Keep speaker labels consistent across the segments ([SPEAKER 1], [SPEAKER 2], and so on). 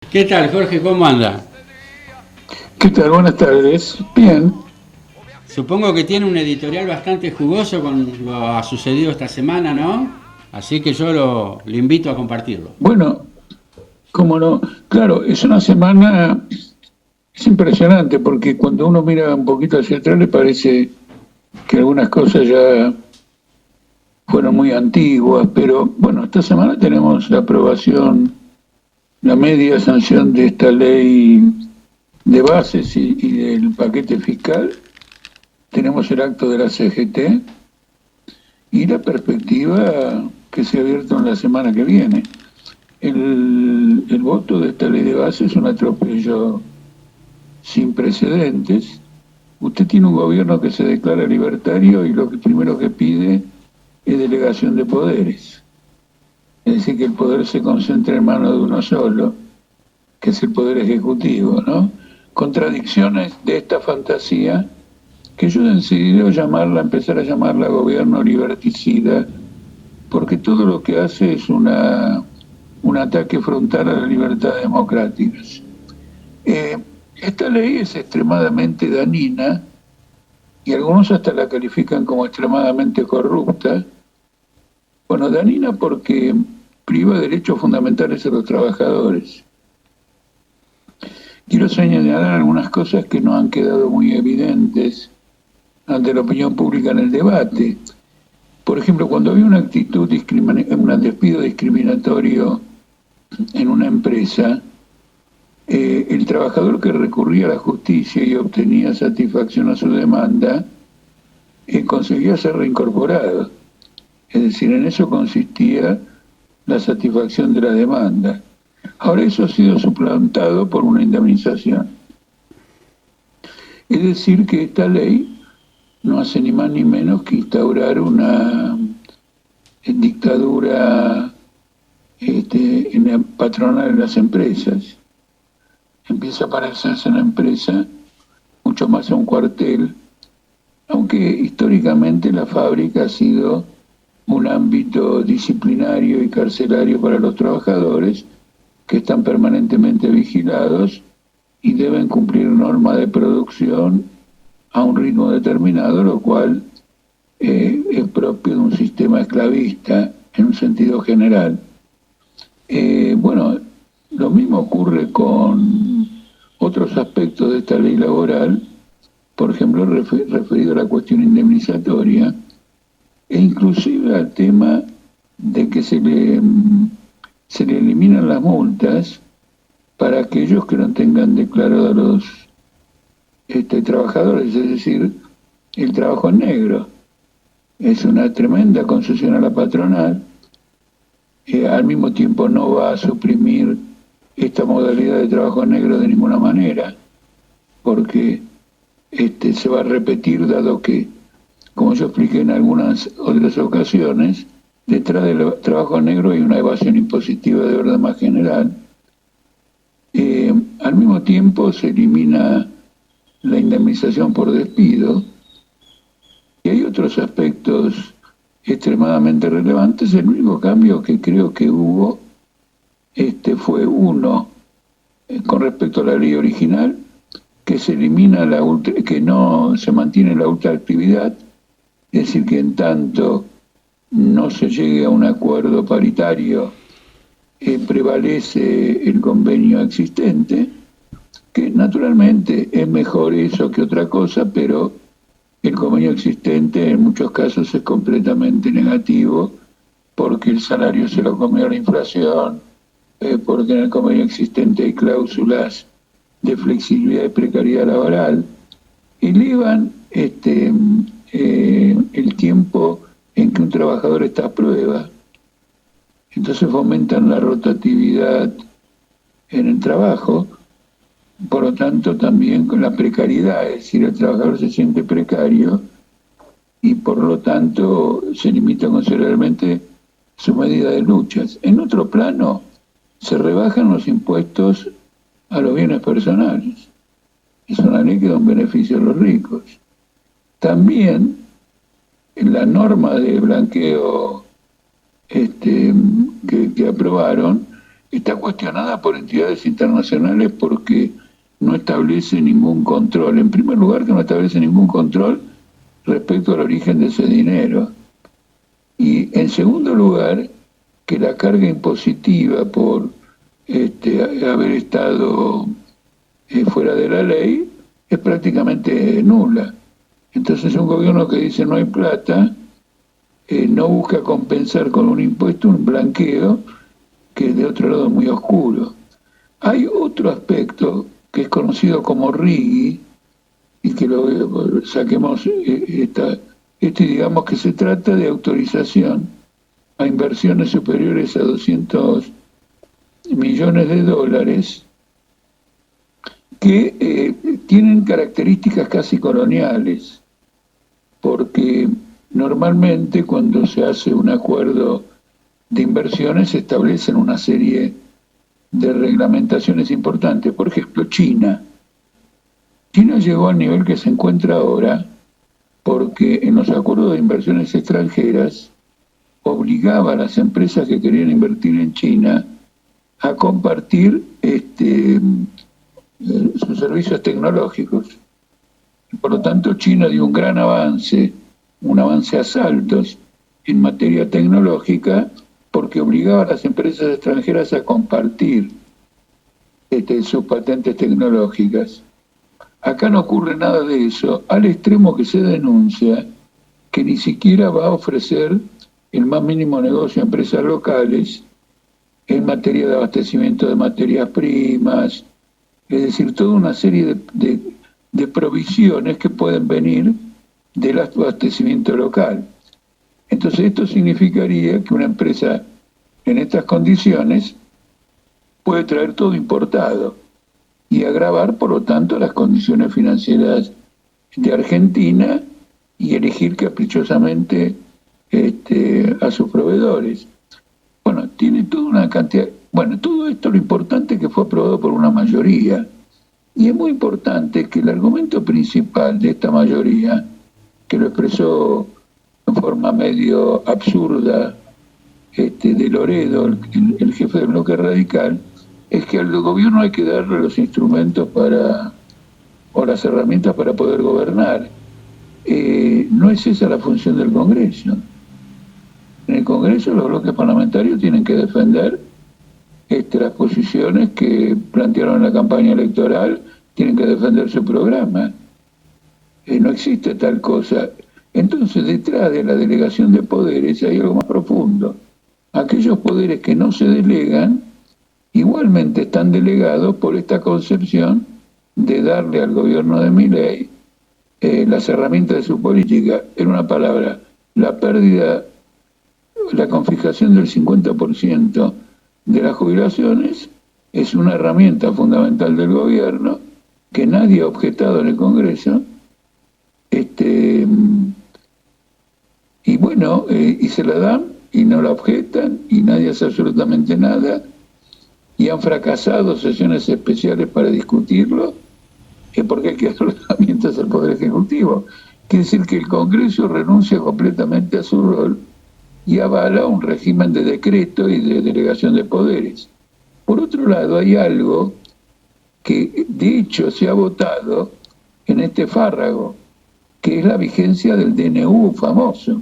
[SPEAKER 1] ¿Qué tal, Jorge? ¿Cómo anda?
[SPEAKER 2] ¿Qué tal? Buenas tardes. Bien.
[SPEAKER 1] Supongo que tiene un editorial bastante jugoso con lo sucedido esta semana, ¿no? Así que le invito a compartirlo.
[SPEAKER 2] Bueno, cómo no. Claro, es una semana, es impresionante porque cuando uno mira un poquito hacia atrás le parece que algunas cosas ya fueron muy antiguas, pero bueno, esta semana tenemos la aprobación, la media sanción de esta ley de bases y del paquete fiscal. Tenemos el acto de la CGT y la perspectiva que se ha abierto en la semana que viene. El voto de esta ley de base es un atropello sin precedentes. Usted tiene un gobierno que se declara libertario y lo que primero que pide es delegación de poderes. Es decir, que el poder se concentre en manos de uno solo, que es el poder ejecutivo, ¿no? Contradicciones de esta fantasía que yo he decidido llamarla, empezar a llamarla gobierno liberticida, porque todo lo que hace es un ataque frontal a las libertades democráticas. Eh, esta ley es extremadamente dañina y algunos hasta la califican como extremadamente corrupta. Bueno, dañina porque priva derechos fundamentales a los trabajadores. Quiero señalar algunas cosas que no han quedado muy evidentes ante la opinión pública en el debate. Por ejemplo, cuando había una actitud, un despido discriminatorio en una empresa, el trabajador que recurría a la justicia y obtenía satisfacción a su demanda, conseguía ser reincorporado. Es decir, en eso consistía la satisfacción de la demanda. Ahora eso ha sido suplantado por una indemnización. Es decir, que esta ley no hace ni más ni menos que instaurar una dictadura en la patronal de las empresas. Empieza a parecerse una empresa mucho más a un cuartel, aunque históricamente la fábrica ha sido un ámbito disciplinario y carcelario para los trabajadores que están permanentemente vigilados y deben cumplir normas de producción a un ritmo determinado, lo cual es propio de un sistema esclavista en un sentido general. Bueno, lo mismo ocurre con otros aspectos de esta ley laboral, por ejemplo, referido a la cuestión indemnizatoria, e inclusive al tema de que se le eliminan las multas para aquellos que no tengan declarado a los trabajadores, es decir, el trabajo en negro. Es una tremenda concesión a la patronal. Al mismo tiempo no va a suprimir esta modalidad de trabajo en negro de ninguna manera, porque se va a repetir, dado que, como yo expliqué en algunas otras ocasiones, detrás del trabajo negro hay una evasión impositiva de verdad más general. Al mismo tiempo se elimina la indemnización por despido y hay otros aspectos extremadamente relevantes. El único cambio que creo que hubo fue uno con respecto a la ley original, que se elimina que no se mantiene la ultraactividad, es decir, que en tanto no se llegue a un acuerdo paritario, prevalece el convenio existente, que naturalmente es mejor eso que otra cosa, pero el convenio existente en muchos casos es completamente negativo, porque el salario se lo comió la inflación, porque en el convenio existente hay cláusulas de flexibilidad y precariedad laboral, elevan el tiempo en que un trabajador está a prueba. Entonces fomentan la rotatividad en el trabajo, por lo tanto también con la precariedad, es decir, el trabajador se siente precario y por lo tanto se limita considerablemente su medida de luchas. En otro plano, se rebajan los impuestos a los bienes personales. Es una ley que da un beneficio a los ricos. También en la norma de blanqueo que aprobaron, está cuestionada por entidades internacionales porque no establece ningún control. En primer lugar, que no establece ningún control respecto al origen de ese dinero. Y en segundo lugar, que la carga impositiva por haber estado fuera de la ley es prácticamente nula. Entonces un gobierno que dice no hay plata, no busca compensar con un impuesto un blanqueo que de otro lado es muy oscuro. Hay otro aspecto que es conocido como RIGI, y que lo saquemos, digamos que se trata de autorización a inversiones superiores a 200 millones de dólares que tienen características casi coloniales, porque normalmente cuando se hace un acuerdo de inversiones se establecen una serie de reglamentaciones importantes. Por ejemplo, China llegó al nivel que se encuentra ahora porque en los acuerdos de inversiones extranjeras obligaba a las empresas que querían invertir en China a compartir sus servicios tecnológicos. Por lo tanto, China dio un gran avance, un avance a saltos en materia tecnológica, porque obligaba a las empresas extranjeras a compartir sus patentes tecnológicas. Acá no ocurre nada de eso, al extremo que se denuncia que ni siquiera va a ofrecer el más mínimo negocio a empresas locales en materia de abastecimiento de materias primas, es decir, toda una serie de provisiones que pueden venir del abastecimiento local. Entonces esto significaría que una empresa en estas condiciones puede traer todo importado y agravar, por lo tanto, las condiciones financieras de Argentina y elegir caprichosamente a sus proveedores. Bueno, tiene toda una cantidad... Bueno, todo esto lo importante es que fue aprobado por una mayoría. Y es muy importante que el argumento principal de esta mayoría, que lo expresó en forma medio absurda de Loredo, el jefe del bloque radical, es que al gobierno hay que darle los instrumentos o las herramientas para poder gobernar. No es esa la función del Congreso. En el Congreso los bloques parlamentarios tienen que defender las posiciones que plantearon en la campaña electoral, tienen que defender su programa. No existe tal cosa. Entonces, detrás de la delegación de poderes hay algo más profundo. Aquellos poderes que no se delegan, igualmente están delegados por esta concepción de darle al gobierno de Milei las herramientas de su política. En una palabra, la pérdida, la confiscación del 50% de las jubilaciones es una herramienta fundamental del gobierno que nadie ha objetado en el Congreso, y bueno, y se la dan y no la objetan y nadie hace absolutamente nada, y han fracasado sesiones especiales para discutirlo, porque hay que dar herramientas al Poder Ejecutivo. Quiere decir que el Congreso renuncia completamente a su rol y avala un régimen de decreto y de delegación de poderes. Por otro lado, hay algo que de hecho se ha votado en este fárrago, que es la vigencia del DNU famoso.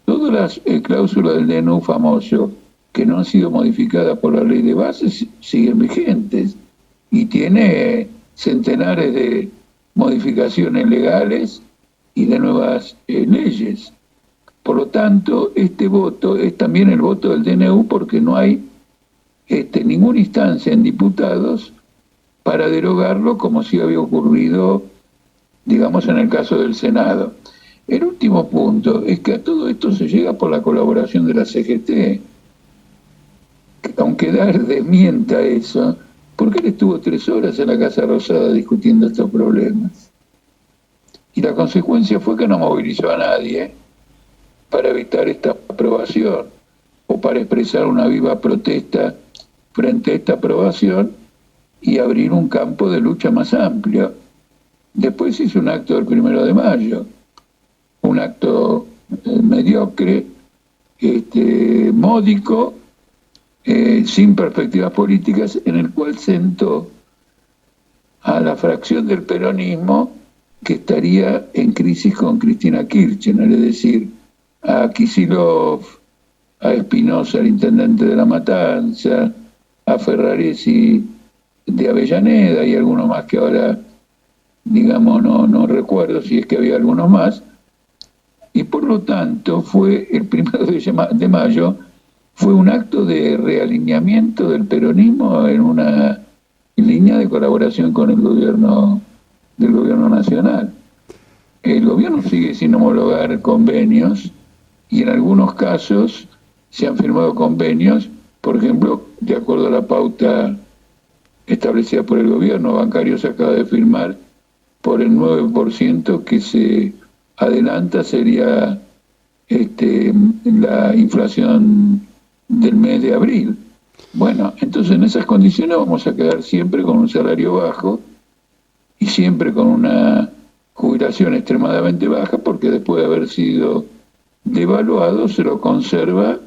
[SPEAKER 2] Todas las cláusulas del DNU famoso que no han sido modificadas por la ley de bases siguen vigentes y tiene centenares de modificaciones legales y de nuevas leyes. Por lo tanto, este voto es también el voto del DNU porque no hay ninguna instancia en diputados para derogarlo como si había ocurrido, digamos, en el caso del Senado. El último punto es que a todo esto se llega por la colaboración de la CGT. Aunque Dar desmienta eso, porque él estuvo 3 horas en la Casa Rosada discutiendo estos problemas. Y la consecuencia fue que no movilizó a nadie para evitar esta aprobación o para expresar una viva protesta frente a esta aprobación y abrir un campo de lucha más amplio. Después hizo un acto del 1 de mayo, un acto mediocre, módico, sin perspectivas políticas, en el cual sentó a la fracción del peronismo que estaría en crisis con Cristina Kirchner, es decir, a Kicillof, a Espinosa, el intendente de La Matanza, a Ferraresi de Avellaneda y alguno más que ahora, digamos, no recuerdo si es que había alguno más, y por lo tanto fue el 1 de mayo, fue un acto de realineamiento del peronismo en una línea de colaboración con el gobierno del gobierno nacional. El gobierno sigue sin homologar convenios y en algunos casos se han firmado convenios, por ejemplo, de acuerdo a la pauta establecida por el gobierno. Bancarios acaba de firmar por el 9% que se adelanta, sería la inflación del mes de abril. Bueno, entonces en esas condiciones vamos a quedar siempre con un salario bajo y siempre con una jubilación extremadamente baja, porque después de haber sido devaluado se lo conserva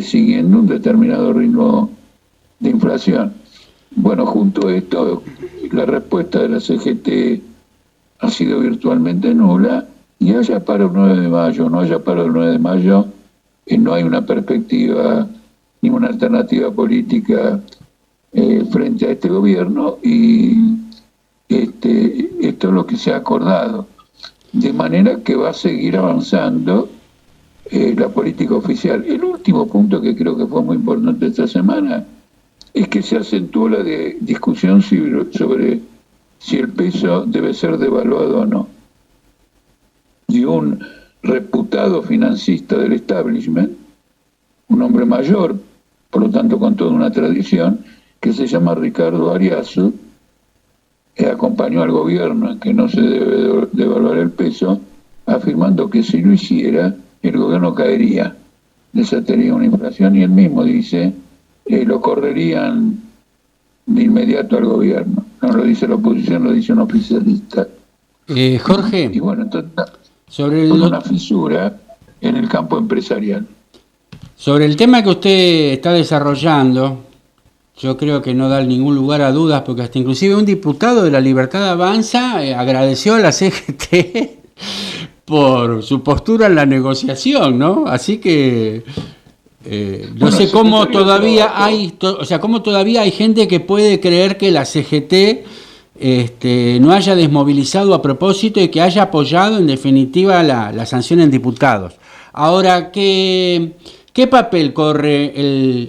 [SPEAKER 2] siguiendo un determinado ritmo de inflación. Bueno, junto a esto, la respuesta de la CGT ha sido virtualmente nula, y haya paro el 9 de mayo, no haya paro el 9 de mayo, no hay una perspectiva ni una alternativa política frente a este gobierno, y esto es lo que se ha acordado. De manera que va a seguir avanzando la política oficial. El último punto que creo que fue muy importante esta semana es que se acentuó la discusión sobre si el peso debe ser devaluado o no. Y un reputado financista del establishment, un hombre mayor, por lo tanto con toda una tradición, que se llama Ricardo Ariazu, acompañó al gobierno en que no se debe devaluar el peso, afirmando que si lo hiciera, el gobierno caería, desataría una inflación, y él mismo dice, lo correrían de inmediato al gobierno. No lo dice la oposición, lo dice un oficialista.
[SPEAKER 1] Jorge,
[SPEAKER 2] y bueno, entonces
[SPEAKER 1] sobre
[SPEAKER 2] una fisura en el campo empresarial.
[SPEAKER 1] Sobre el tema que usted está desarrollando, yo creo que no da ningún lugar a dudas, porque hasta inclusive un diputado de la Libertad Avanza agradeció a la CGT por su postura en la negociación, ¿no? Así que no sé cómo todavía cómo todavía hay gente que puede creer que la CGT no haya desmovilizado a propósito y que haya apoyado en definitiva la sanción en diputados. Ahora, ¿qué papel corre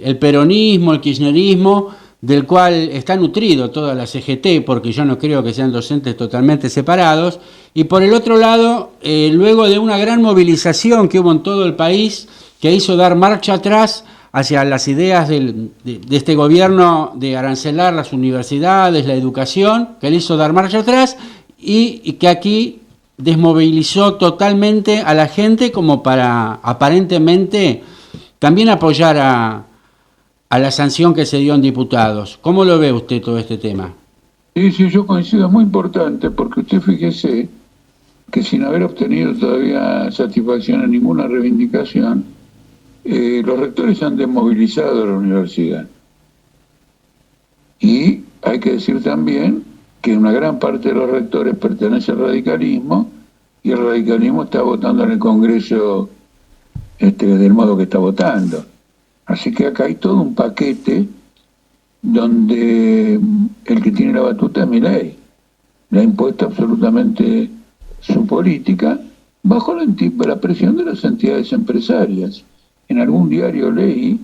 [SPEAKER 1] el peronismo, el kirchnerismo, del cual está nutrido toda la CGT, porque yo no creo que sean docentes totalmente separados? Y por el otro lado, luego de una gran movilización que hubo en todo el país, que hizo dar marcha atrás hacia las ideas de este gobierno de arancelar las universidades, la educación, que le hizo dar marcha atrás, y que aquí desmovilizó totalmente a la gente como para aparentemente también apoyar a la sanción que se dio en diputados. ¿Cómo lo ve usted todo este tema?
[SPEAKER 2] Sí, yo coincido, es muy importante, porque usted fíjese que sin haber obtenido todavía satisfacción en ninguna reivindicación, los rectores han desmovilizado a la universidad. Y hay que decir también que una gran parte de los rectores pertenece al radicalismo, y el radicalismo está votando en el Congreso del modo que está votando. Así que acá hay todo un paquete donde el que tiene la batuta es Milei. Le ha impuesto absolutamente su política bajo la presión de las entidades empresarias. En algún diario leí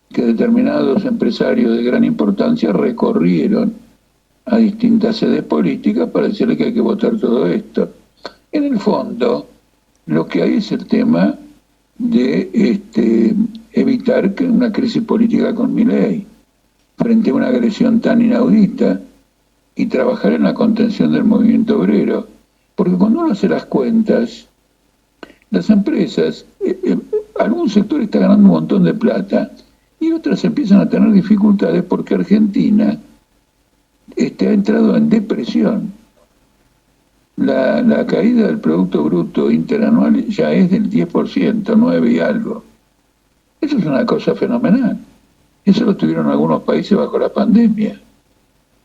[SPEAKER 2] que determinados empresarios de gran importancia recorrieron a distintas sedes políticas para decirle que hay que votar todo esto. En el fondo, lo que hay es el tema de evitar que una crisis política con Milei, frente a una agresión tan inaudita, y trabajar en la contención del movimiento obrero. Porque cuando uno hace las cuentas, las empresas, algún sector está ganando un montón de plata y otras empiezan a tener dificultades porque Argentina ha entrado en depresión. La caída del Producto Bruto Interanual ya es del 10%, 9 y algo. Eso es una cosa fenomenal. Eso lo tuvieron algunos países bajo la pandemia,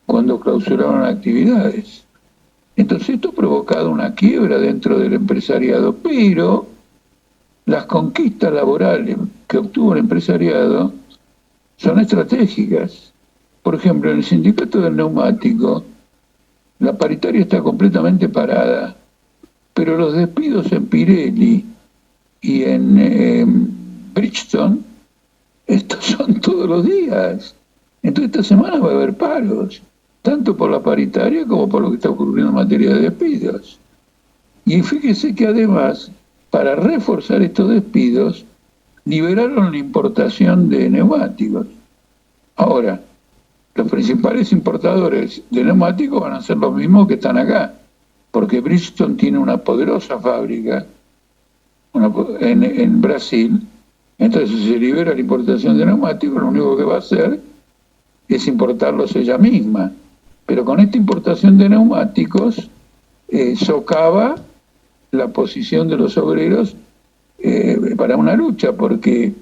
[SPEAKER 2] cuando clausuraron actividades. Entonces esto ha provocado una quiebra dentro del empresariado, pero las conquistas laborales que obtuvo el empresariado son estratégicas. Por ejemplo, en el sindicato del neumático, la paritaria está completamente parada, pero los despidos en Pirelli y en Bridgestone, estos son todos los días. Entonces esta semana va a haber paros, tanto por la paritaria como por lo que está ocurriendo en materia de despidos. Y fíjese que además, para reforzar estos despidos, liberaron la importación de neumáticos. Ahora, los principales importadores de neumáticos van a ser los mismos que están acá, porque Bridgestone tiene una poderosa fábrica en Brasil. Entonces, si se libera la importación de neumáticos, lo único que va a hacer es importarlos ella misma. Pero con esta importación de neumáticos socava la posición de los obreros para una lucha, porque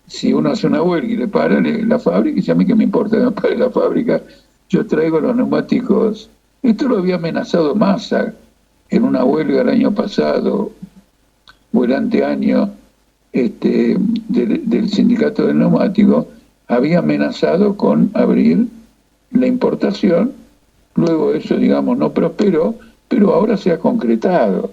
[SPEAKER 2] si uno hace una huelga y le para la fábrica, dice: a mí que me importa que me pare la fábrica, yo traigo los neumáticos. Esto lo había amenazado Massa en una huelga el año pasado o el anteaño del sindicato del neumático. Había amenazado con abrir la importación. Luego eso, digamos, no prosperó, pero ahora se ha concretado.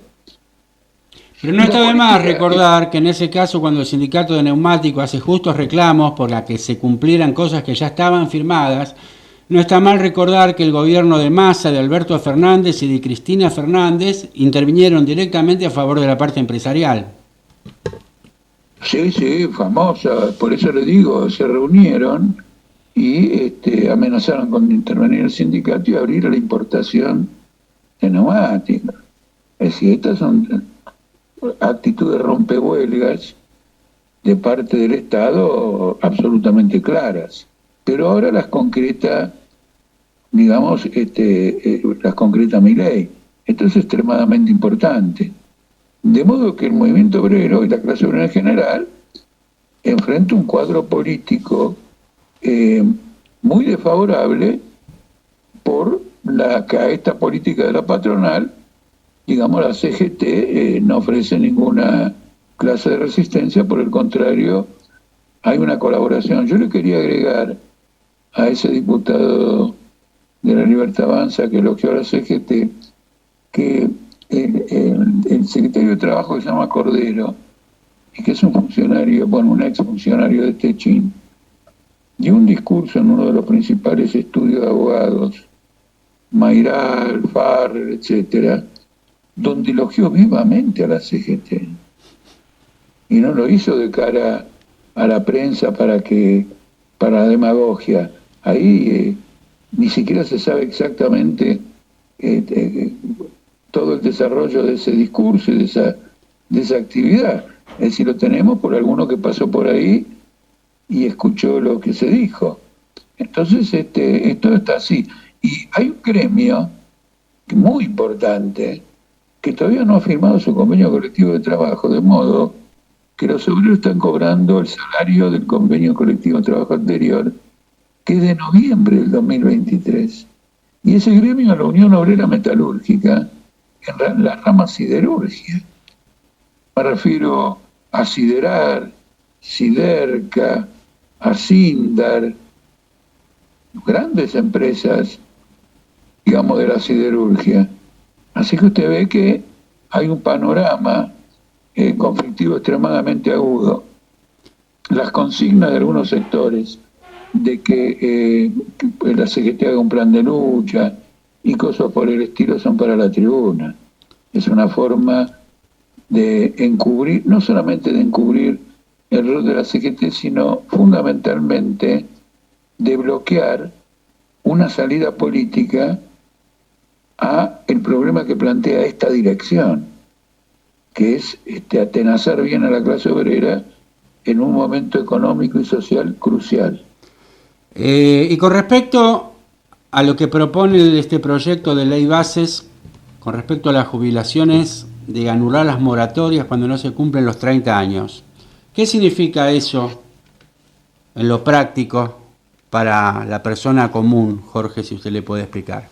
[SPEAKER 1] Pero no está de más recordar que en ese caso, cuando el sindicato de neumáticos hace justos reclamos por la que se cumplieran cosas que ya estaban firmadas, no está mal recordar que el gobierno de Massa, de Alberto Fernández y de Cristina Fernández intervinieron directamente a favor de la parte empresarial.
[SPEAKER 2] Sí, famosa, por eso le digo, se reunieron y amenazaron con intervenir el sindicato y abrir la importación de neumáticos. Es decir, estas son actitudes rompehuelgas de parte del Estado absolutamente claras, pero ahora las concreta, digamos, las concreta Milei. Esto es extremadamente importante. De modo que el movimiento obrero y la clase obrera en general enfrenta un cuadro político muy desfavorable por esta política de la patronal. Digamos, la CGT no ofrece ninguna clase de resistencia, por el contrario, hay una colaboración. Yo le quería agregar a ese diputado de la Libertad Avanza que elogió a la CGT, que el secretario de Trabajo, que se llama Cordero, y que es un funcionario, un ex funcionario de Techín, dio un discurso en uno de los principales estudios de abogados, Mayral, Farrer, etcétera, donde elogió vivamente a la CGT. Y no lo hizo de cara a la prensa para la demagogia. Ahí ni siquiera se sabe exactamente todo el desarrollo de ese discurso y de esa actividad. Es decir, lo tenemos por alguno que pasó por ahí y escuchó lo que se dijo. Entonces, esto está así. Y hay un gremio muy importante que todavía no ha firmado su convenio colectivo de trabajo, de modo que los obreros están cobrando el salario del convenio colectivo de trabajo anterior, que es de noviembre del 2023. Y ese gremio es la Unión Obrera Metalúrgica, en la rama siderurgia. Me refiero a Siderar, Siderca, a Sindar, grandes empresas, digamos, de la siderurgia. Así que usted ve que hay un panorama conflictivo extremadamente agudo. Las consignas de algunos sectores de que la CGT haga un plan de lucha y cosas por el estilo son para la tribuna. Es una forma de encubrir, no solamente de encubrir el rol de la CGT, sino fundamentalmente de bloquear una salida política a el problema que plantea esta dirección, que es atenazar bien a la clase obrera en un momento económico y social crucial.
[SPEAKER 1] Y con respecto a lo que propone este proyecto de ley bases, con respecto a las jubilaciones, de anular las moratorias cuando no se cumplen los 30 años, ¿qué significa eso en lo práctico para la persona común, Jorge, si usted le puede explicar?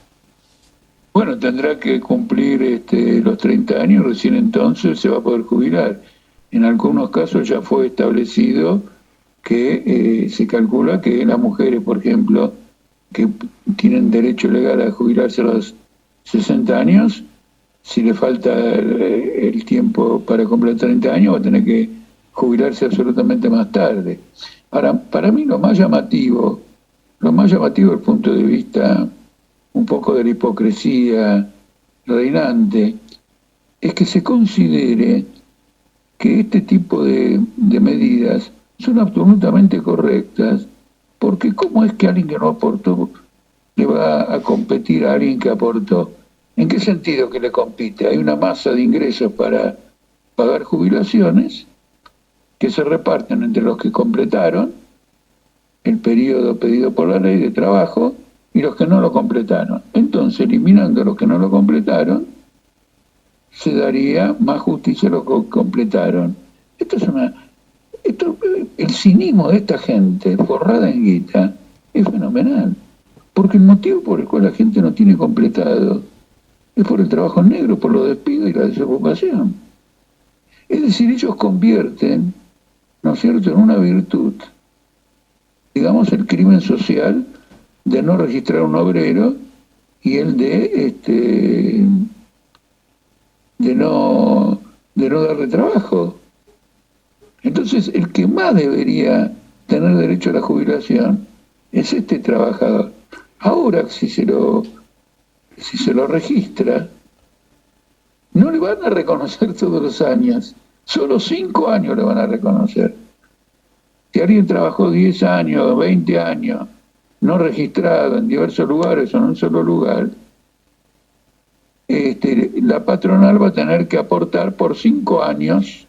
[SPEAKER 2] Bueno, tendrá que cumplir los 30 años, recién entonces se va a poder jubilar. En algunos casos ya fue establecido que se calcula que las mujeres, por ejemplo, que tienen derecho legal a jubilarse a los 60 años, si le falta el tiempo para completar 30 años, va a tener que jubilarse absolutamente más tarde. Ahora, para mí lo más llamativo desde el punto de vista un poco de la hipocresía reinante, es que se considere que este tipo de medidas son absolutamente correctas, porque ¿cómo es que alguien que no aportó le va a competir a alguien que aportó? ¿En qué sentido que le compite? Hay una masa de ingresos para pagar jubilaciones que se reparten entre los que completaron el periodo pedido por la ley de trabajo y los que no lo completaron. Entonces, eliminando a los que no lo completaron, se daría más justicia a los que completaron. El cinismo de esta gente forrada en guita es fenomenal, porque el motivo por el cual la gente no tiene completado es por el trabajo negro, por los despidos y la desocupación. Es decir, ellos convierten, ¿no es cierto?, en una virtud, digamos, el crimen social de no registrar un obrero y el de no darle trabajo. Entonces, el que más debería tener derecho a la jubilación es este trabajador. Ahora, si se lo registra, no le van a reconocer todos los años, solo 5 años le van a reconocer. Si alguien trabajó 10 años, 20 años, no registrado en diversos lugares o en un solo lugar, la patronal va a tener que aportar por 5 años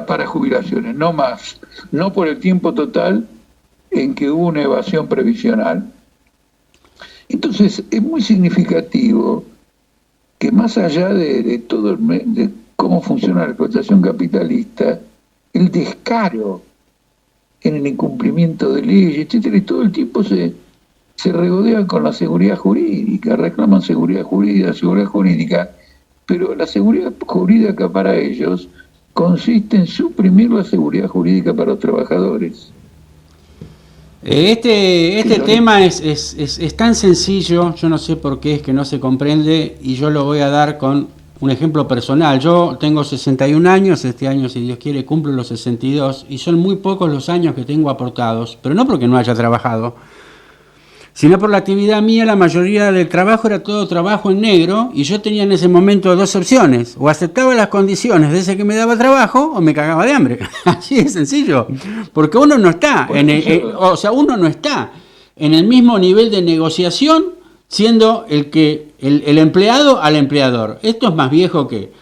[SPEAKER 2] para jubilaciones, no más, no por el tiempo total en que hubo una evasión previsional. Entonces, es muy significativo que más allá de cómo funciona la explotación capitalista, el descaro en el incumplimiento de leyes, etcétera, y todo el tiempo se regodean con la seguridad jurídica, reclaman seguridad jurídica, pero la seguridad jurídica para ellos consiste en suprimir la seguridad jurídica para los trabajadores.
[SPEAKER 1] Este tema es tan sencillo, yo no sé por qué es que no se comprende, y yo lo voy a dar con un ejemplo personal. Yo tengo 61 años, este año, si Dios quiere, cumplo los 62, y son muy pocos los años que tengo aportados, pero no porque no haya trabajado, sino por la actividad mía. La mayoría del trabajo era todo trabajo en negro, y yo tenía en ese momento 2 opciones: o aceptaba las condiciones de ese que me daba trabajo, o me cagaba de hambre. Así de sencillo, porque uno no está uno no está en el mismo nivel de negociación siendo el empleado al empleador. Esto es más viejo que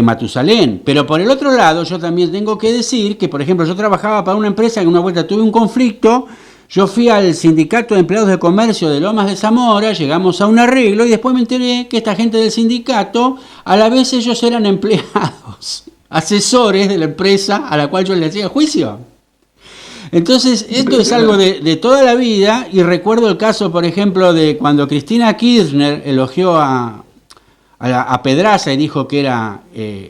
[SPEAKER 1] Matusalén. Pero por el otro lado, yo también tengo que decir que, por ejemplo, yo trabajaba para una empresa que una vuelta tuve un conflicto. Yo fui al sindicato de empleados de comercio de Lomas de Zamora, llegamos a un arreglo y después me enteré que esta gente del sindicato, a la vez ellos eran empleados, asesores de la empresa a la cual yo le hacía juicio. Entonces, esto es algo de toda la vida, y recuerdo el caso, por ejemplo, de cuando Cristina Kirchner elogió a Pedraza y dijo que era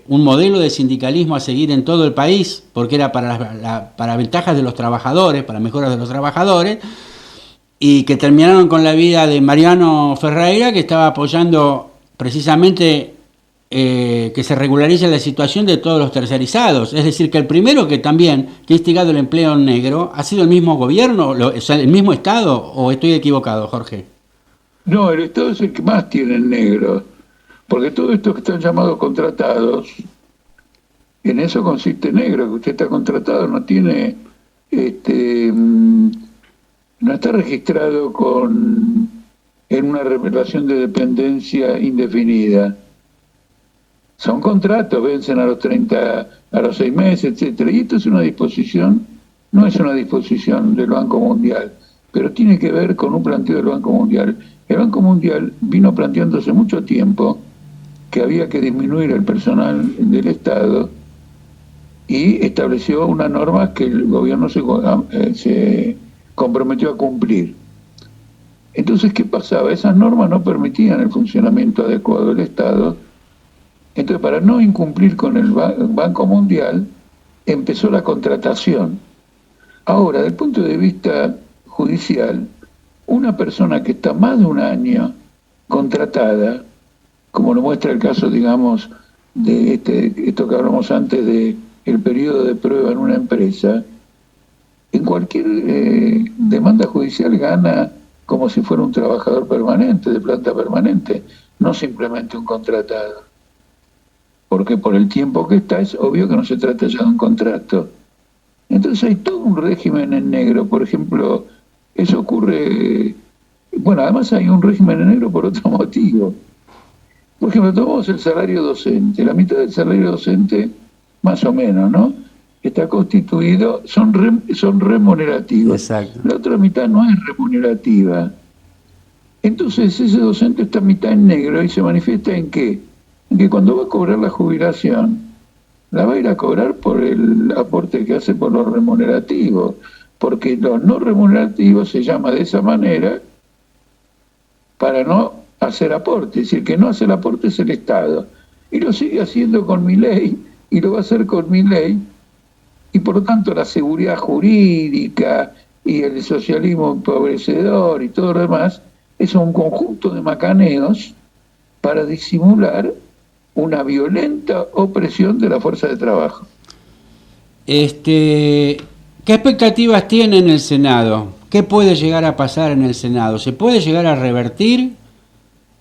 [SPEAKER 1] un modelo de sindicalismo a seguir en todo el país, porque era para ventajas de los trabajadores, para mejoras de los trabajadores, y que terminaron con la vida de Mariano Ferreira, que estaba apoyando precisamente que se regularice la situación de todos los tercerizados. Es decir, que el primero que ha instigado el empleo negro ha sido el mismo gobierno, el mismo Estado, ¿o estoy equivocado, Jorge?
[SPEAKER 2] No, el Estado es el que más tiene el negro, porque todos estos que están llamados contratados, en eso consiste negro, que usted está contratado, no tiene, no está registrado en una relación de dependencia indefinida. Son contratos, vencen a los 30, a los 6 meses, etcétera. Y esto es una disposición, no es una disposición del Banco Mundial, pero tiene que ver con un planteo del Banco Mundial. El Banco Mundial vino planteando hace mucho tiempo que había que disminuir el personal del Estado y estableció una norma que el gobierno se comprometió a cumplir. Entonces, ¿qué pasaba? Esas normas no permitían el funcionamiento adecuado del Estado. Entonces, para no incumplir con el Banco Mundial, empezó la contratación. Ahora, desde el punto de vista judicial, una persona que está más de un año contratada, como lo muestra el caso, digamos, de esto que hablamos antes de el periodo de prueba en una empresa, en cualquier demanda judicial gana como si fuera un trabajador permanente, de planta permanente, no simplemente un contratado. Porque por el tiempo que está es obvio que no se trata ya de un contrato. Entonces hay todo un régimen en negro, por ejemplo, eso ocurre, bueno, además hay un régimen en negro por otro motivo. Por ejemplo, tomamos el salario docente, la mitad del salario docente, más o menos, ¿no? Está constituido, son remunerativos.
[SPEAKER 1] Exacto.
[SPEAKER 2] La otra mitad no es remunerativa. Entonces ese docente está mitad en negro y se manifiesta ¿en qué? En que cuando va a cobrar la jubilación, la va a ir a cobrar por el aporte que hace por los remunerativos, porque los no remunerativos se llama de esa manera para no hacer aporte, es decir, que no hace el aporte es el Estado, y lo sigue haciendo con mi ley, y lo va a hacer con mi ley, y por lo tanto la seguridad jurídica y el socialismo empobrecedor y todo lo demás es un conjunto de macaneos para disimular una violenta opresión de la fuerza de trabajo.
[SPEAKER 1] ¿Qué expectativas tiene en el Senado? ¿Qué puede llegar a pasar en el Senado? ¿Se puede llegar a revertir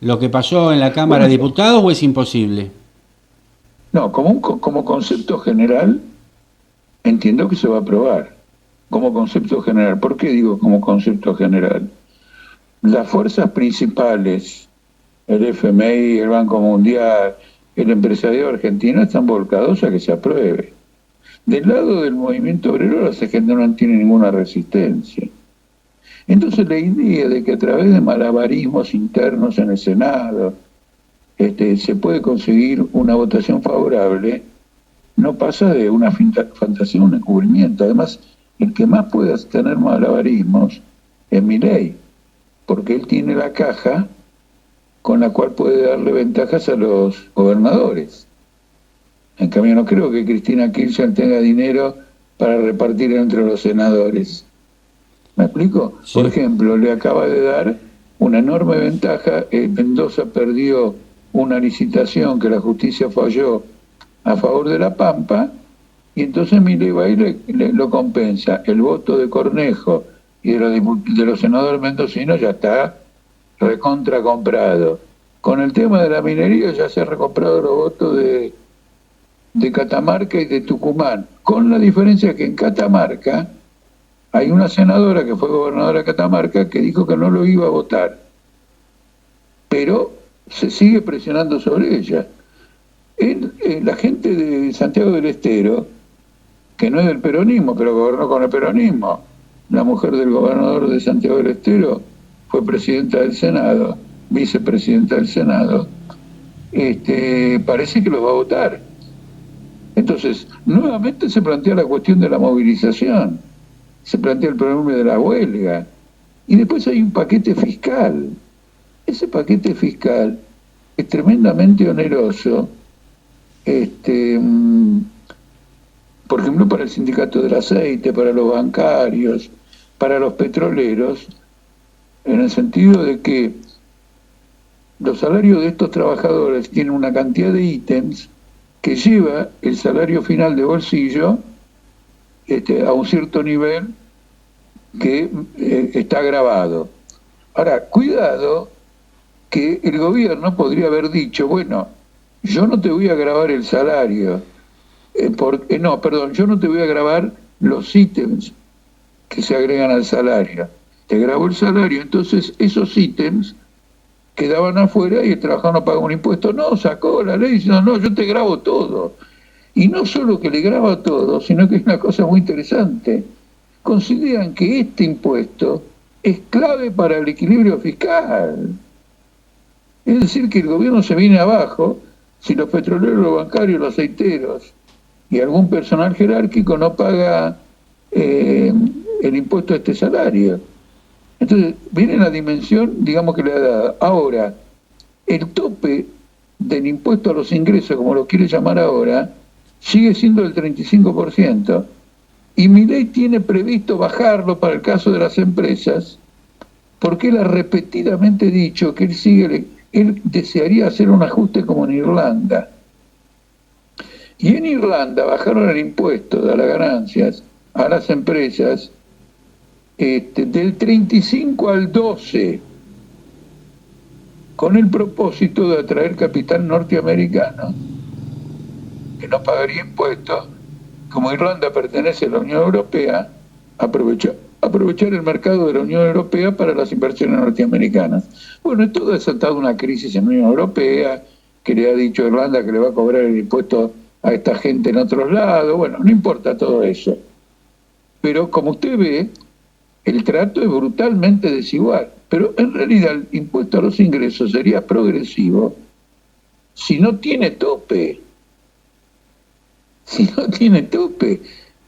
[SPEAKER 1] lo que pasó en la Cámara de Diputados o es imposible?
[SPEAKER 2] No, como concepto general, entiendo que se va a aprobar. Como concepto general. ¿Por qué digo como concepto general? Las fuerzas principales, el FMI, el Banco Mundial, el empresariado argentino, están volcados a que se apruebe. Del lado del movimiento obrero, la gente no tiene ninguna resistencia. Entonces la idea de que a través de malabarismos internos en el Senado se puede conseguir una votación favorable, no pasa de una fantasía, un encubrimiento. Además, el que más puede tener malabarismos es Milei, porque él tiene la caja con la cual puede darle ventajas a los gobernadores. En cambio, no creo que Cristina Kirchner tenga dinero para repartir entre los senadores. ¿Me explico? Sí. Por ejemplo, le acaba de dar una enorme ventaja. Mendoza perdió una licitación que la justicia falló a favor de La Pampa, y entonces Milei va y lo compensa. El voto de Cornejo y de los senadores mendocinos ya está recontra comprado. Con el tema de la minería ya se han recomprado los votos de Catamarca y de Tucumán, con la diferencia que en Catamarca hay una senadora que fue gobernadora de Catamarca que dijo que no lo iba a votar, pero se sigue presionando sobre ella. La gente de Santiago del Estero, que no es del peronismo, pero gobernó con el peronismo, la mujer del gobernador de Santiago del Estero fue presidenta del Senado, vicepresidenta del Senado, parece que lo va a votar. Entonces, nuevamente se plantea la cuestión de la movilización, se plantea el problema de la huelga, y después hay un paquete fiscal. Ese paquete fiscal es tremendamente oneroso, por ejemplo, para el sindicato del aceite, para los bancarios, para los petroleros, en el sentido de que los salarios de estos trabajadores tienen una cantidad de ítems que lleva el salario final de bolsillo a un cierto nivel que está grabado. Ahora, cuidado, que el gobierno podría haber dicho, bueno, yo no te voy a grabar el salario, yo no te voy a grabar los ítems que se agregan al salario. Te grabo el salario, entonces esos ítems quedaban afuera y el trabajador no paga un impuesto. No, sacó la ley diciendo, no, yo te grabo todo. Y no solo que le graba todo, sino que es una cosa muy interesante. Consideran que este impuesto es clave para el equilibrio fiscal. Es decir, que el gobierno se viene abajo si los petroleros, los bancarios, los aceiteros y algún personal jerárquico no paga el impuesto a este salario. Entonces, viene la dimensión, digamos, que le ha dado. Ahora, el tope del impuesto a los ingresos, como lo quiere llamar ahora, sigue siendo el 35%, y Milei tiene previsto bajarlo para el caso de las empresas, porque él ha repetidamente dicho que él desearía hacer un ajuste como en Irlanda. Y en Irlanda bajaron el impuesto de las ganancias a las empresas del 35 al 12, con el propósito de atraer capital norteamericano, que no pagaría impuestos. Como Irlanda pertenece a la Unión Europea, aprovechar el mercado de la Unión Europea para las inversiones norteamericanas. Bueno, esto ha desatado una crisis en la Unión Europea, que le ha dicho a Irlanda que le va a cobrar el impuesto a esta gente en otros lados. Bueno, no importa todo eso. Pero como usted ve, el trato es brutalmente desigual. Pero en realidad el impuesto a los ingresos sería progresivo si no tiene tope. Si no tiene tope,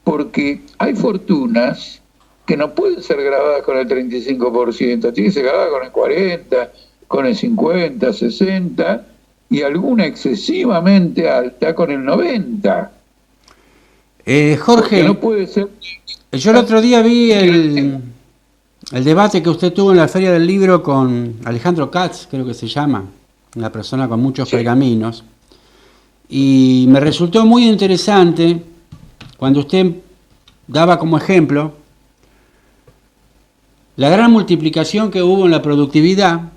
[SPEAKER 2] porque hay fortunas que no pueden ser grabadas con el 35%, tienen que ser grabadas con el 40%, con el 50%, 60%, y alguna excesivamente alta con el 90%.
[SPEAKER 1] Jorge,
[SPEAKER 2] porque no puede ser.
[SPEAKER 1] Yo el otro día vi el debate que usted tuvo en la Feria del Libro con Alejandro Katz, creo que se llama, una persona con muchos pergaminos. Y me resultó muy interesante cuando usted daba como ejemplo la gran multiplicación que hubo en la productividad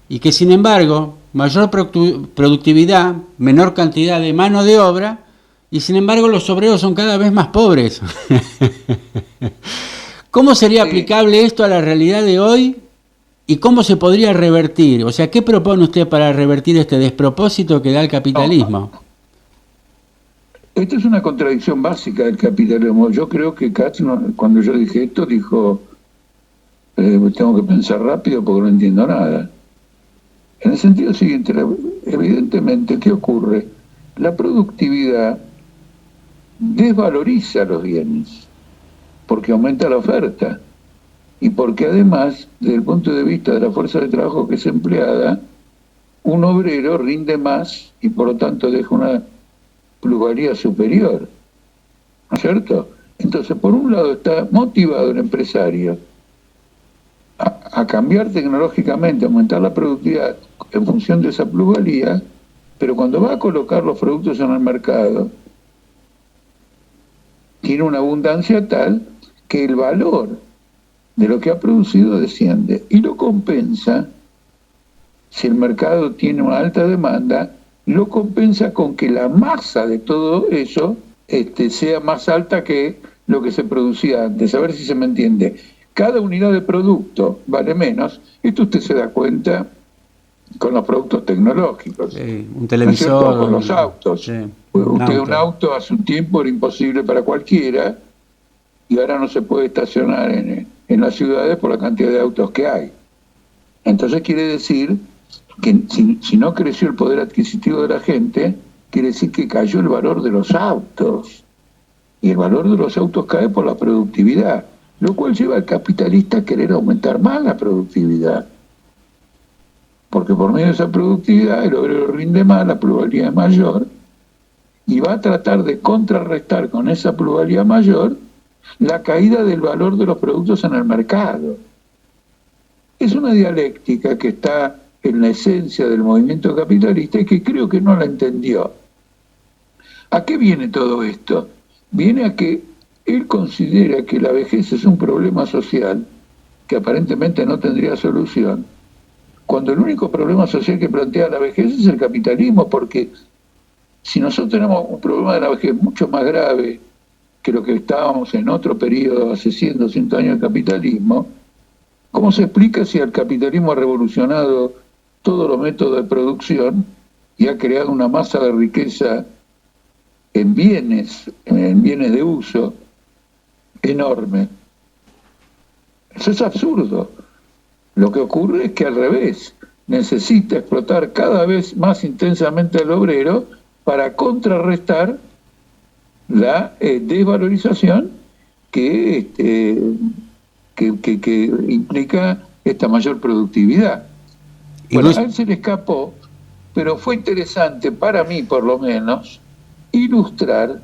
[SPEAKER 1] y que sin embargo mayor productividad, menor cantidad de mano de obra y sin embargo los obreros son cada vez más pobres. ¿Cómo sería aplicable esto a la realidad de hoy? ¿Y cómo se podría revertir? O sea, ¿qué propone usted para revertir este despropósito que da el capitalismo?
[SPEAKER 2] Esto es una contradicción básica del capitalismo. Yo creo que Katz, cuando yo dije esto, dijo, tengo que pensar rápido porque no entiendo nada. En el sentido siguiente, evidentemente, ¿qué ocurre? La productividad desvaloriza los bienes, porque aumenta la oferta. Y porque además, desde el punto de vista de la fuerza de trabajo que es empleada, un obrero rinde más y por lo tanto deja una plusvalía superior, ¿no es cierto? Entonces, por un lado está motivado el empresario a cambiar tecnológicamente, a aumentar la productividad en función de esa plusvalía, pero cuando va a colocar los productos en el mercado, tiene una abundancia tal que el valor de lo que ha producido desciende y lo compensa. Si el mercado tiene una alta demanda, lo compensa con que la masa de todo eso sea más alta que lo que se producía antes. A ver si se me entiende. Cada unidad de producto vale menos. Esto usted se da cuenta con los productos tecnológicos.
[SPEAKER 1] Sí, un televisor.
[SPEAKER 2] ¿No es con los autos. Sí, un auto hace un tiempo era imposible para cualquiera y ahora no se puede estacionar en las ciudades por la cantidad de autos que hay. Entonces quiere decir que si no creció el poder adquisitivo de la gente, quiere decir que cayó el valor de los autos. Y el valor de los autos cae por la productividad, lo cual lleva al capitalista a querer aumentar más la productividad. Porque por medio de esa productividad el obrero rinde más, la plusvalía es mayor, y va a tratar de contrarrestar con esa plusvalía mayor la caída del valor de los productos en el mercado. Es una dialéctica que está en la esencia del movimiento capitalista y que creo que no la entendió. ¿A qué viene todo esto? Viene a que él considera que la vejez es un problema social que aparentemente no tendría solución, cuando el único problema social que plantea la vejez es el capitalismo, porque si nosotros tenemos un problema de la vejez mucho más grave que lo que estábamos en otro periodo hace 100, 200 años del capitalismo, ¿cómo se explica si el capitalismo ha revolucionado todos los métodos de producción y ha creado una masa de riqueza en bienes de uso enorme? Eso es absurdo. Lo que ocurre es que al revés, necesita explotar cada vez más intensamente al obrero para contrarrestar la desvalorización que implica esta mayor productividad. Bueno, a él se le escapó, pero fue interesante para mí, por lo menos, ilustrar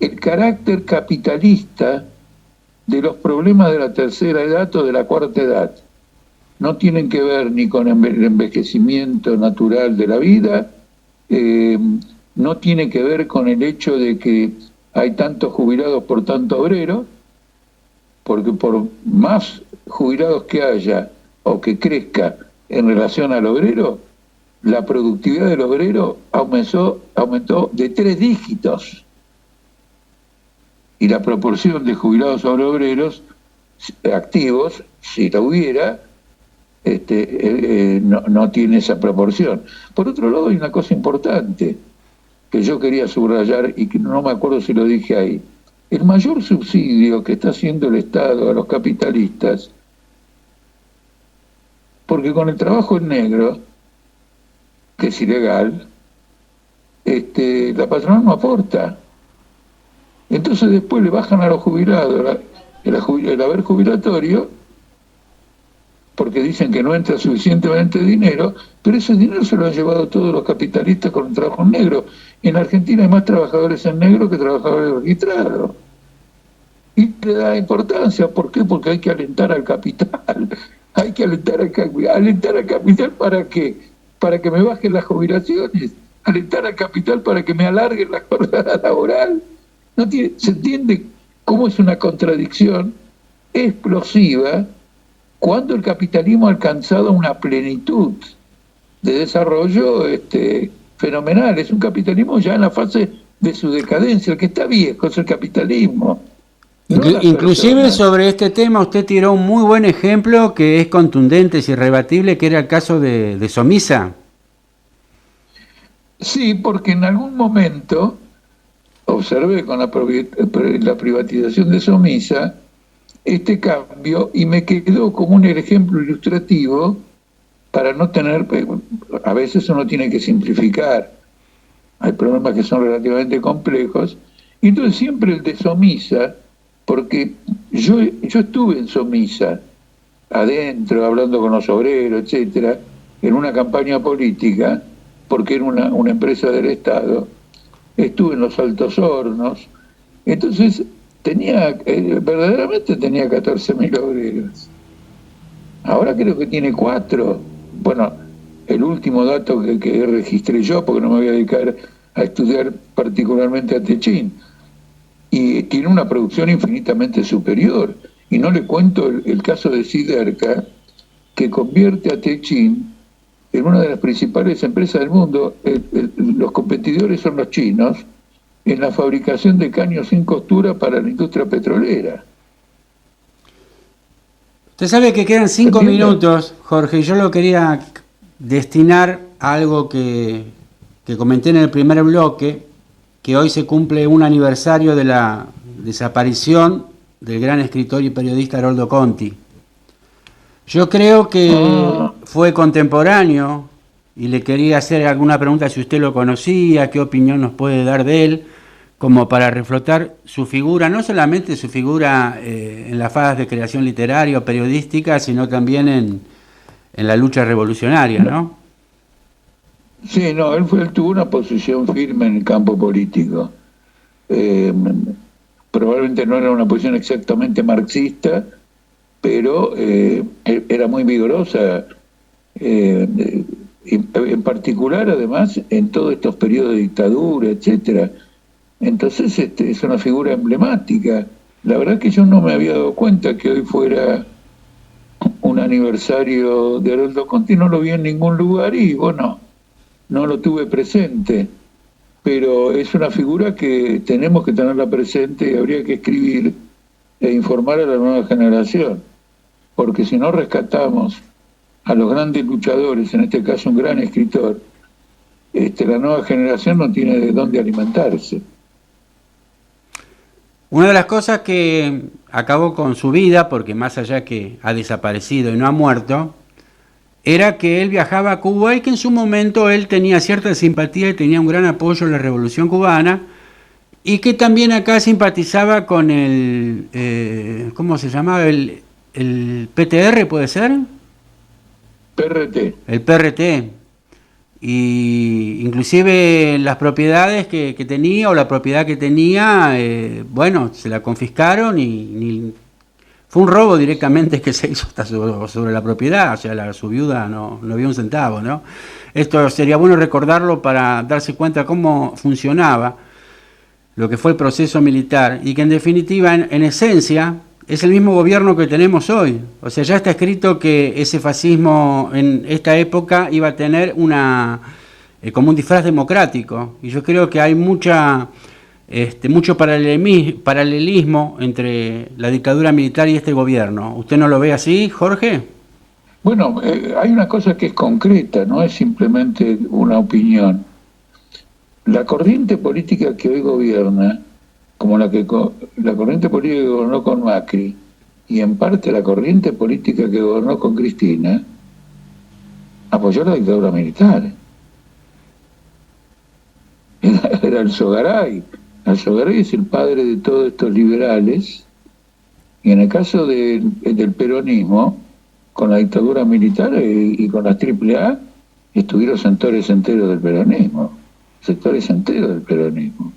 [SPEAKER 2] el carácter capitalista de los problemas de la tercera edad o de la cuarta edad. No tienen que ver ni con el envejecimiento natural de la vida, no tiene que ver con el hecho de que hay tantos jubilados por tanto obrero, porque por más jubilados que haya o que crezca en relación al obrero, la productividad del obrero aumentó de 3 dígitos. Y la proporción de jubilados sobre obreros activos, si la hubiera, no tiene esa proporción. Por otro lado, hay una cosa importante que yo quería subrayar y que no me acuerdo si lo dije ahí. El mayor subsidio que está haciendo el Estado a los capitalistas, porque con el trabajo en negro, que es ilegal, la patronal no aporta. Entonces después le bajan a los jubilados el haber jubilatorio, porque dicen que no entra suficientemente dinero, pero ese dinero se lo han llevado todos los capitalistas con el trabajo en negro. En Argentina hay más trabajadores en negro que trabajadores registrados. Y le da importancia, ¿por qué? Porque hay que alentar al capital. Hay que alentar al capital ¿para qué? Para que me bajen las jubilaciones, alentar al capital para que me alarguen la jornada laboral. ¿Se entiende cómo es una contradicción explosiva cuando el capitalismo ha alcanzado una plenitud de desarrollo fenomenal? Es un capitalismo ya en la fase de su decadencia. El que está viejo es el capitalismo.
[SPEAKER 1] Inclusive sobre este tema usted tiró un muy buen ejemplo que es contundente, es irrebatible, que era el caso de Somisa.
[SPEAKER 2] Sí, porque en algún momento observé con la privatización de Somisa este cambio y me quedó como un ejemplo ilustrativo para no tener, a veces uno tiene que simplificar, hay problemas que son relativamente complejos, y entonces siempre el de Somisa, porque yo estuve en Somisa, adentro, hablando con los obreros, etcétera, en una campaña política, porque era una empresa del Estado, estuve en los Altos Hornos, entonces verdaderamente tenía 14.000 obreros. Ahora creo que tiene 4. Bueno, el último dato que registré yo, porque no me voy a dedicar a estudiar particularmente a Techín, y tiene una producción infinitamente superior. Y no le cuento el caso de Siderca, que convierte a Techín en una de las principales empresas del mundo. Los competidores son los chinos, en la fabricación de caños sin costura para la industria petrolera.
[SPEAKER 1] Usted sabe que quedan 5 minutos, Jorge, y yo lo quería destinar a algo que comenté en el primer bloque, que hoy se cumple un aniversario de la desaparición del gran escritor y periodista Haroldo Conti. Yo creo que fue contemporáneo y le quería hacer alguna pregunta si usted lo conocía, qué opinión nos puede dar de él, como para reflotar su figura, no solamente su figura en las fases de creación literaria o periodística, sino también en la lucha revolucionaria, ¿no?
[SPEAKER 2] Sí, no, él tuvo una posición firme en el campo político. Probablemente no era una posición exactamente marxista, pero era muy vigorosa, en particular, además, en todos estos periodos de dictadura, etcétera. Entonces es una figura emblemática. La verdad que yo no me había dado cuenta que hoy fuera un aniversario de Haroldo Conti, no lo vi en ningún lugar y bueno, no lo tuve presente, pero es una figura que tenemos que tenerla presente y habría que escribir e informar a la nueva generación, porque si no rescatamos a los grandes luchadores, en este caso un gran escritor, la nueva generación no tiene de dónde alimentarse.
[SPEAKER 1] Una de las cosas que acabó con su vida, porque más allá que ha desaparecido y no ha muerto, era que él viajaba a Cuba y que en su momento él tenía cierta simpatía y tenía un gran apoyo en la Revolución Cubana, Y que también acá simpatizaba con el, ¿cómo se llamaba? El PTR, ¿puede ser?
[SPEAKER 2] PRT.
[SPEAKER 1] El PRT. Y inclusive las propiedades que tenía o la propiedad que tenía, bueno, se la confiscaron y fue un robo directamente que se hizo hasta sobre la propiedad, o sea, su viuda no vio un centavo, ¿no? Esto sería bueno recordarlo para darse cuenta cómo funcionaba lo que fue el proceso militar y que en definitiva, en esencia, es el mismo gobierno que tenemos hoy. O sea, ya está escrito que ese fascismo en esta época iba a tener como un disfraz democrático. Y yo creo que hay mucho paralelismo entre la dictadura militar y este gobierno. ¿Usted no lo ve así, Jorge?
[SPEAKER 2] Bueno, hay una cosa que es concreta, no es simplemente una opinión. La corriente política que hoy gobierna, como la corriente política que gobernó con Macri, y en parte la corriente política que gobernó con Cristina, apoyó la dictadura militar. Era el Sogaray. El Sogaray es el padre de todos estos liberales, y en el caso del peronismo, con la dictadura militar y con la AAA, estuvieron sectores enteros del peronismo. Sectores enteros del peronismo.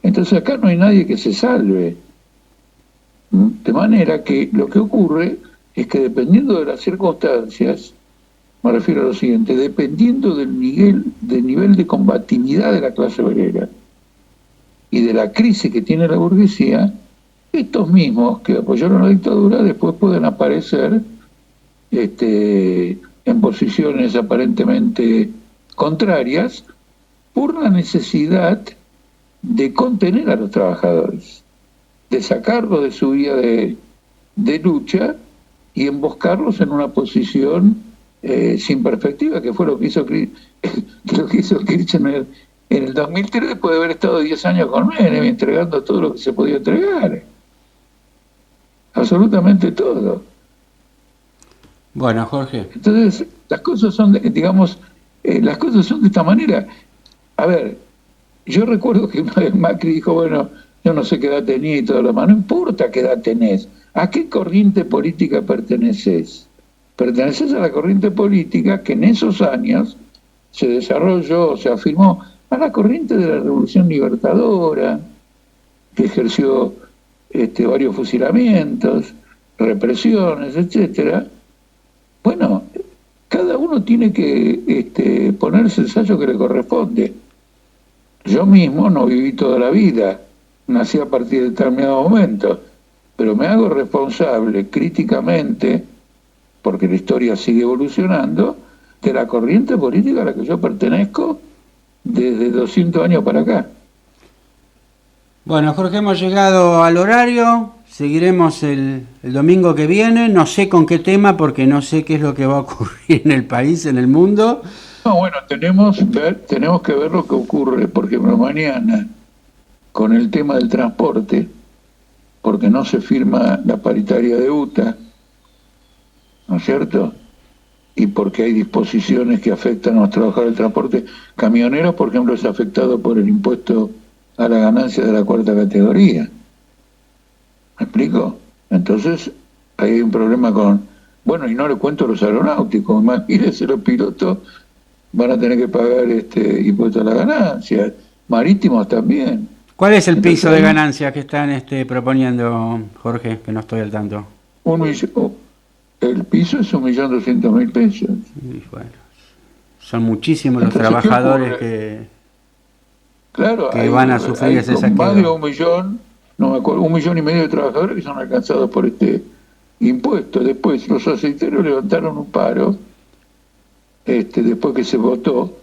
[SPEAKER 2] Entonces acá no hay nadie que se salve. De manera que lo que ocurre es que dependiendo de las circunstancias, me refiero a lo siguiente, dependiendo del nivel de combatividad de la clase obrera y de la crisis que tiene la burguesía, estos mismos que apoyaron la dictadura después pueden aparecer en posiciones aparentemente contrarias por la necesidad de contener a los trabajadores, de sacarlos de su vía de lucha y emboscarlos en una posición sin perspectiva, que fue lo que hizo Kirchner en el 2003, después de haber estado 10 años con Menem, entregando todo lo que se podía entregar. Absolutamente todo.
[SPEAKER 1] Bueno, Jorge.
[SPEAKER 2] Entonces, las cosas son, las cosas son de esta manera. A ver, yo recuerdo que una vez Macri dijo, bueno, yo no sé qué edad tenía y todo lo demás, no importa qué edad tenés, ¿a qué corriente política perteneces? Perteneces a la corriente política que en esos años se desarrolló, se afirmó, a la corriente de la Revolución Libertadora, que ejerció varios fusilamientos, represiones, etcétera. Bueno, cada uno tiene que ponerse el sello que le corresponde. Yo mismo no viví toda la vida, nací a partir de determinado momento, pero me hago responsable críticamente, porque la historia sigue evolucionando, de la corriente política a la que yo pertenezco desde 200 años para acá.
[SPEAKER 1] Bueno, Jorge, hemos llegado al horario, seguiremos el domingo que viene, no sé con qué tema porque no sé qué es lo que va a ocurrir en el país, en el mundo.
[SPEAKER 2] No, bueno, tenemos que ver lo que ocurre, porque mañana, con el tema del transporte, porque no se firma la paritaria de UTA, ¿no es cierto? Y porque hay disposiciones que afectan a los trabajadores del transporte. Camioneros, por ejemplo, es afectado por el impuesto a la ganancia de la cuarta categoría. ¿Me explico? Entonces, ahí hay un problema bueno, y no le cuento los aeronáuticos, imagínense, los pilotos van a tener que pagar impuesto a la ganancia, marítimos también.
[SPEAKER 1] ¿Cuál es el piso de ganancia que están proponiendo, Jorge, que no estoy al tanto?
[SPEAKER 2] El piso es 1.200.000 pesos.
[SPEAKER 1] Y bueno, son muchísimos los trabajadores que van a sufrir ese saqueo.
[SPEAKER 2] Más de 1.000.000, no me acuerdo, 1,5 millones de trabajadores que son alcanzados por este impuesto. Después los aceiteros levantaron un paro, después que se votó,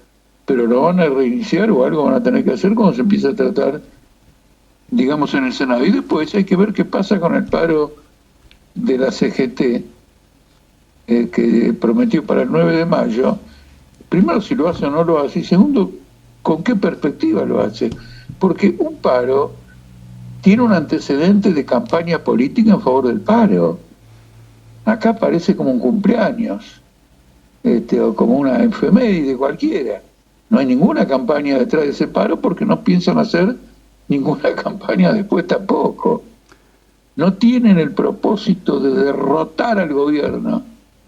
[SPEAKER 2] pero lo van a reiniciar o algo van a tener que hacer cuando se empiece a tratar, digamos, en el Senado. Y después hay que ver qué pasa con el paro de la CGT, que prometió para el 9 de mayo. Primero, si lo hace o no lo hace, y segundo, con qué perspectiva lo hace. Porque un paro tiene un antecedente de campaña política en favor del paro. Acá parece como un cumpleaños, o como una efeméride cualquiera. No hay ninguna campaña detrás de ese paro porque no piensan hacer ninguna campaña después tampoco. No tienen el propósito de derrotar al gobierno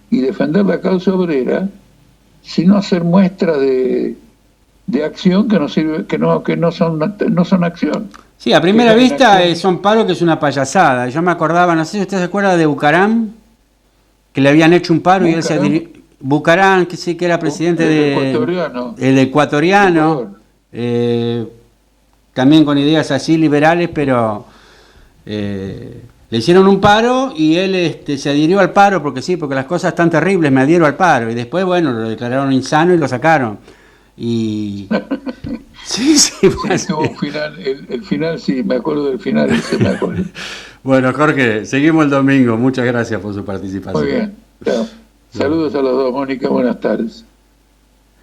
[SPEAKER 2] y defender la causa obrera, sino hacer muestra de acción que no sirve, que no son acción.
[SPEAKER 1] Sí, a primera vista son paros que es una payasada. Yo me acordaba, no sé si usted se acuerda de Bucaram, que le habían hecho un paro y él se dirigió. Bucaram, que sí que era presidente el ecuatoriano, también con ideas así liberales, pero le hicieron un paro y él se adhirió al paro porque sí, porque las cosas están terribles, me adhiero al paro. Y después, bueno, lo declararon insano y lo sacaron. Y sí,
[SPEAKER 2] pues, tuvo un final, el final sí, me acuerdo del final, ese me acuerdo.
[SPEAKER 1] Bueno, Jorge, seguimos el domingo. Muchas gracias por su participación.
[SPEAKER 2] Muy bien. Chao. Saludos a los dos, Mónica, buenas tardes.